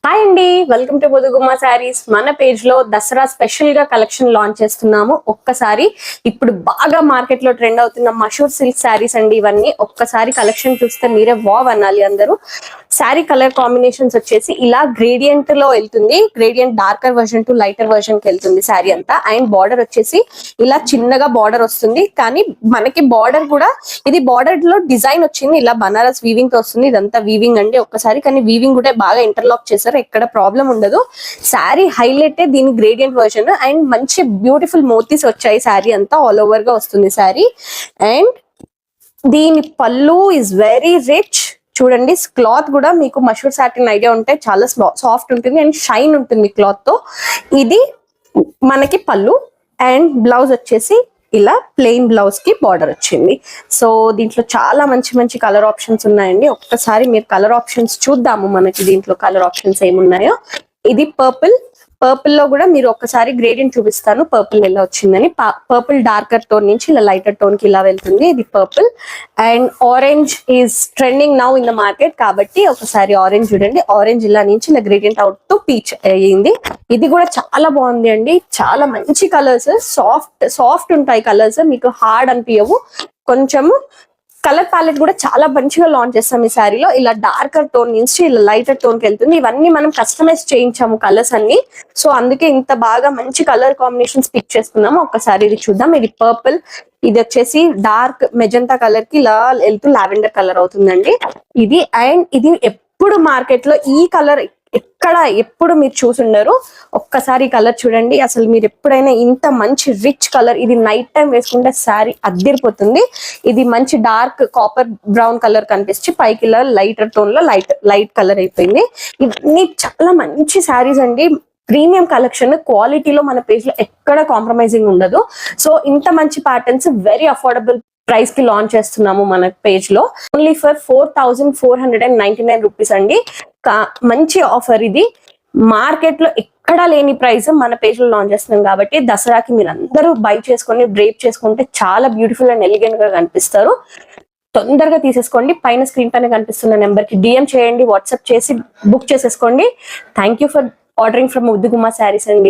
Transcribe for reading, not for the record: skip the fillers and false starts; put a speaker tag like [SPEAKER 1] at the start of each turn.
[SPEAKER 1] Hi అండి, welcome to ముదుగుమ్మ saris. మన page లో దసరా స్పెషల్ గా కలెక్షన్ లాంచ్ చేస్తున్నాము. ఒక్కసారి ఇప్పుడు బాగా మార్కెట్ లో ట్రెండ్ అవుతున్న మషూర్ సిల్క్ శారీస్ అండి. ఇవన్నీ ఒక్కసారి కలెక్షన్ చూస్తే మీరే వావ్ అనాలి అందరూ. శారీ కలర్ కాంబినేషన్స్ వచ్చేసి ఇలా గ్రేడియంట్ లో వెళ్తుంది. Gradient darker version to lighter version కి వెళ్తుంది శారీ అంతా. అండ్ బార్డర్ వచ్చేసి ఇలా చిన్నగా బార్డర్ వస్తుంది, కానీ మనకి బార్డర్ కూడా ఇది బార్డర్ లో డిజైన్ వచ్చింది. ఇలా బనారస్ వీవింగ్ తో వస్తుంది. ఇదంతా వీవింగ్ అండి ఒక్కసారి, కానీ వీవింగ్ కూడా బాగా ఇంటర్లాక్ చేశారు. ఎక్కడ ప్రాబ్లం ఉండదు. శారీ హైలైట్ దీని గ్రేడియంట్ వర్షన్. అండ్ మంచి బ్యూటిఫుల్ మోతీస్ వచ్చాయి. శారీ అంతా ఆల్ ఓవర్ గా వస్తుంది శారీ. అండ్ దీని పళ్ళు ఇస్ వెరీ రిచ్. చూడండి, క్లాత్ కూడా మీకు మషూర్ సాటిన్ ఐడియా ఉంటే చాలా సాఫ్ట్ ఉంటుంది అండ్ షైన్ ఉంటుంది క్లాత్ తో. ఇది మనకి పళ్ళు. అండ్ బ్లౌజ్ వచ్చేసి ఇలా ప్లెయిన్ బ్లౌజ్ కి బార్డర్ వచ్చింది. సో దీంట్లో చాలా మంచి మంచి కలర్ ఆప్షన్స్ ఉన్నాయండి. ఒక్కసారి మీరు కలర్ ఆప్షన్స్ చూద్దాము. మనకి దీంట్లో కలర్ ఆప్షన్స్ ఏమున్నాయో. ఇది పర్పుల్. పర్పుల్ లో కూడా మీరు ఒక్కసారి గ్రేడియంట్ చూపిస్తాను పర్పుల్ ఎలా వచ్చిందని. పర్పుల్ డార్కర్ టోన్ నుంచి ఇలా లైటర్ టోన్ కి ఇలా వెళ్తుంది. ఇది purple. And orange is trending now in the market, కాబట్టి ఒకసారి ఆరెంజ్ చూడండి. ఆరెంజ్ ఇలా నుంచి ఇలా గ్రేడియంట్ అవుట్ టు పీచ్ అయ్యింది. ఇది కూడా చాలా బాగుంది అండి. చాలా మంచి కలర్స్, సాఫ్ట్ ఉంటాయి కలర్స్, మీకు హార్డ్ అనిపించవు. కొంచెము కలర్ ప్యాలెట్ కూడా చాలా మంచిగా లాంచ్ చేస్తాం ఈ శారీలో. ఇలా డార్కర్ టోన్ నుంచి ఇలా లైటర్ టోన్ కి వెళ్తుంది. ఇవన్నీ మనం కస్టమైజ్ చేయించాము కలర్స్ అన్ని. సో అందుకే ఇంత బాగా మంచి కలర్ కాంబినేషన్స్ పిక్ చేసుకున్నాము. ఒక్కసారి ఇది చూద్దాం. ఇది పర్పుల్. ఇది వచ్చేసి డార్క్ మెజంతా కలర్ కి ఇలా వెళ్తూ లావెండర్ కలర్ అవుతుందండి ఇది. అండ్ ఇది ఎప్పుడు మార్కెట్ లో ఈ కలర్ ఎప్పుడు మీరు చూసుండరు. ఒక్కసారి కలర్ చూడండి. అసలు మీరు ఎప్పుడైనా ఇంత మంచి రిచ్ కలర్, ఇది నైట్ టైం వేసుకుంటే శారీ అద్దిరిపోతుంది. ఇది మంచి డార్క్ కాపర్ బ్రౌన్ కలర్ కనిపించి పైకి ఇలా లైటర్ టోన్ లో లైట్ కలర్ అయిపోయింది. ఇవన్నీ చాలా మంచి శారీస్ అండి. ప్రీమియం కలెక్షన్, క్వాలిటీలో మన పేజ్ లో ఎక్కడ కాంప్రమైజింగ్ ఉండదు. సో ఇంత మంచి ప్యాటర్న్స్ వెరీ అఫోర్డబుల్ ప్రైస్ కి లాంచ్ చేస్తున్నాము మన పేజ్ లో. ఓన్లీ ఫర్ 4499 రూపీస్ అండి. మంచి ఆఫర్ ఇది. మార్కెట్ లో ఎక్కడా లేని ప్రైస్ మన పేజ్ లో లాంచ్ చేస్తున్నాం కాబట్టి దసరాకి మీరు అందరూ బై చేసుకొని డ్రేప్ చేసుకుంటే చాలా బ్యూటిఫుల్ అండ్ ఎలిగెంట్ గా కనిపిస్తారు. తొందరగా తీసేసుకోండి. పైన స్క్రీన్ పైన కనిపిస్తున్న నెంబర్ కి DM చేయండి, వాట్సాప్ చేసి బుక్ చేసేసుకోండి. Thank you for ordering from Muddugumma saris అండి.